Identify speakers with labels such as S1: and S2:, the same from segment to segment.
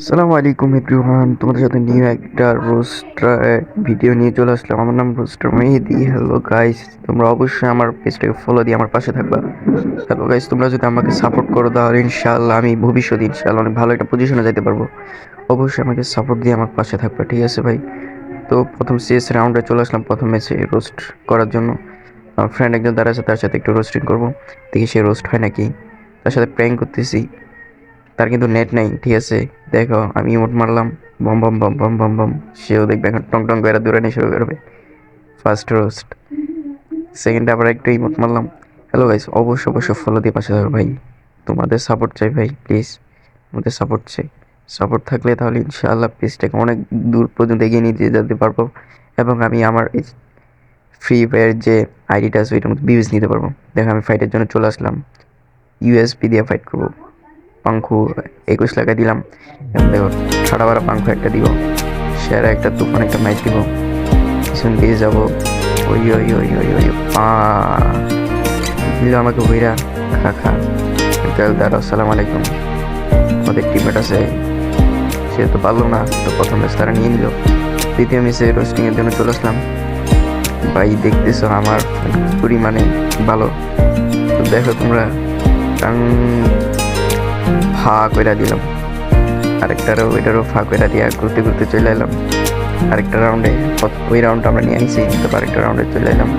S1: আসসালামু আলাইকুম এভরিওয়ান, তোমাদের সাথে নিউ একটা রোস্টার ভিডিও নিয়ে চলে আসলাম। আমার নাম রোস্টার মেহেদি। হ্যালো গাইস, তোমরা অবশ্যই আমার পেজটাকে ফলো দিয়ে আমার পাশে থাকবা। হ্যালো গাইস, তোমরা যদি আমাকে সাপোর্ট করো তাহলে ইনশাআল্লাহ আমি ভবিষ্যতে ইনশাআল্লাহ অনেক ভালো একটা পজিশনে যেতে পারবো। অবশ্যই আমাকে সাপোর্ট দিয়ে আমার পাশে থাকবা, ঠিক আছে ভাই? তো প্রথম শেষ রাউন্ডে চলে আসলাম, প্রথম ম্যাচে রোস্ট করার জন্য। আমার ফ্রেন্ড একজন দাঁড়া আছে, তার সাথে একটু রোস্টিং করবো, দেখি সে রোস্ট হয় নাকি। তার সাথে প্র্যাঙ্ক করতেছি, তার কিন্তু নেট নাই, ঠিক আছে? দেখো আমি ইমোট মারলাম, বম বম বম বম বম বম, সেও দেখবে এখন টং টং করে দৌড়ানি শুরু করবে। ফার্স্ট রোস্ট, সেকেন্ডে আবার একটু ইমোট মারলাম। হ্যালো গাইস, অবশ্যই অবশ্যই ফলো দিয়ে পাশে থাকো ভাই। তোমাদের সাপোর্ট চাই ভাই, প্লিজ। তোমাদের সাপোর্ট চাই। সাপোর্ট থাকলে তাহলে ইনশাআল্লাহ পেজটাকে অনেক দূর পর্যন্ত এগিয়ে নিয়ে যেতে পারবো, এবং আমি আমার এই ফ্রি ফায়ার যে আইডিটা আছে ওইটার মধ্যে ভিউজ নিতে পারবো। দেখো আমি ফাইটের জন্য চলে আসলাম, ইউএসপি দিয়ে ফাইট করবো। পাঙ্খু 21 লাখ দিলাম, এবং দেখো ঠাড়া বাড়া পাঙ্খু একটা দিব, সেরা একটা তুফান একটা ম্যাচ দিব, পিছন দিয়ে যাবো। ওই ওই ওই ওই ওই পা দিল আমাকে বইরা। খা খা দাঁড়াও, আসসালামু আলাইকুম। আমাদের টিমমেট আছে, সে তো পারলো না, তো প্রথম ম্যাচ তারা নিয়ে নিল। দ্বিতীয় ম্যাচে রোস্টিংয়ের জন্য চলে আসলাম। ভাই দেখতেছো আমার পরিমাণে ভালো, তো দেখো তোমরা। টাং ফা কইরা দিলাম, ওইটারও ফাঁক করে দিয়া ঘুরতে ঘুরতে চলে এলাম আরেকটা রাউন্ডে। ওই রাউন্ডটা আমরা নিয়ে আইছি, তো আরেকটা রাউন্ডে চলে এলাম।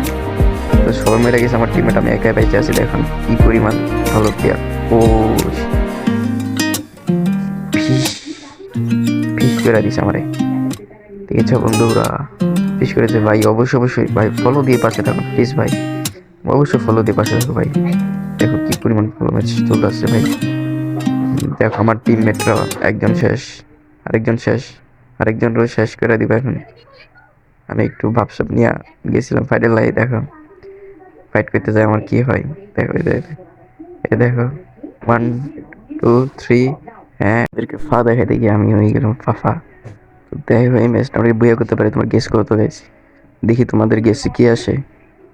S1: তো সবাই মেরে গেছে, আমার টিমমেট, আমি একাই বেঁচে আছি। দেখুন কি পরিমাণ ভালো প্লেয়ার। ও ফিস ফিস করে দিছে আমারে, দেখেছো বন্ধুরা? ফিস করেছে ভাই। অবশ্যই অবশ্যই ভাই ফলো দিয়ে পাশে থাকুন প্লিজ ভাই, অবশ্যই ফলো দিয়ে পাশে থাকো ভাই। দেখো কি পরিমাণ ভালো ম্যাচ চলে আসছে ভাই। দেখো আমার টিমমেটরা একজন শেষ, আরেকজন শেষ, আরেকজন রোজ শেষ করে দিবে এখন। আমি একটু ভাবসাব নিয়ে গেছিলাম ফাইটের লাই। দেখো ফাইট করতে যাই আমার কি হয়। দেখো এই দেখো, 1 2 3, হ্যাঁ এদেরকে ফা দেখাইতে গিয়ে আমি হয়ে গেলাম ফাফা। তো দেখো এই ম্যাচটা আমরা বইয়া করতে পারি, তোমার গেস করো তো গাইস, দেখি তোমাদের গেসে কি আসে।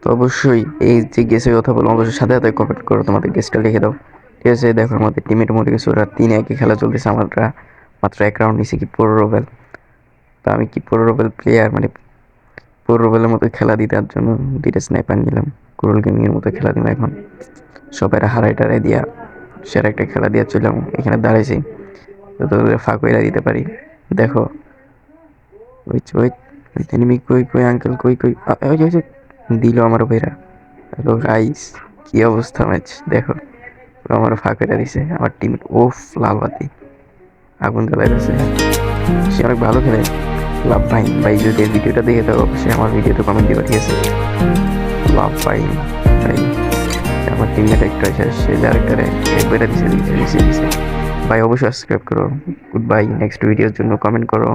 S1: তো অবশ্যই এই যে গেসের কথা বলো, অবশ্যই সাথে সাথে কমেন্ট করো, তোমাদের গেসটা লিখে দাও, ঠিক আছে? দেখো আমাদের টিমের মধ্যে কিছু ওরা 3-1 খেলা চলতেছে, আমরা মাত্র এক রাউন্ড নিছি কি 15 ওভার। তো আমি কি 15 ওভার প্লেয়ার, মানে 15 ওভারের মতো খেলা দিতে জন্য দুইটা স্নাইপার নিলাম। কুরুল গেমিং এর মতো খেলা দিলাম এখন, সবাই হারাই টারাই দিয়া সেরা একটা খেলা দিয়া চললাম। এখানে দাঁড়াইছি, তো তোদের ফাঁক হইরা দিতে পারি। দেখো ওই ওই এনিমি, কই কই আঙ্কেল, কই কই ওই যে দিল আমার ভাইরা। হ্যালো গাইস, কি অবস্থা ম্যাচ দেখো, পুরো আমার ফাঁক হইরা দিছে আমার টিম। ওফ, লাল বাতি, আগুন জ্বলাই দিছে। সে অনেক ভালো খেলে। লাভ ভাই, ভাই যদি এই ভিডিওটা দেখে থাকো অবশ্যই আমার ভিডিওতে কমেন্ট দিবা, ঠিক আছে? লাভ ভাই, ভাই আমার টিমমেট একটা শেষ, সে আরেকটারে একবারে দিছে দিছে দিছে দিছে। ভাই অবশ্যই সাবস্ক্রাইব করো। গুড বাই, নেক্সট ভিডিওর জন্য কমেন্ট করো।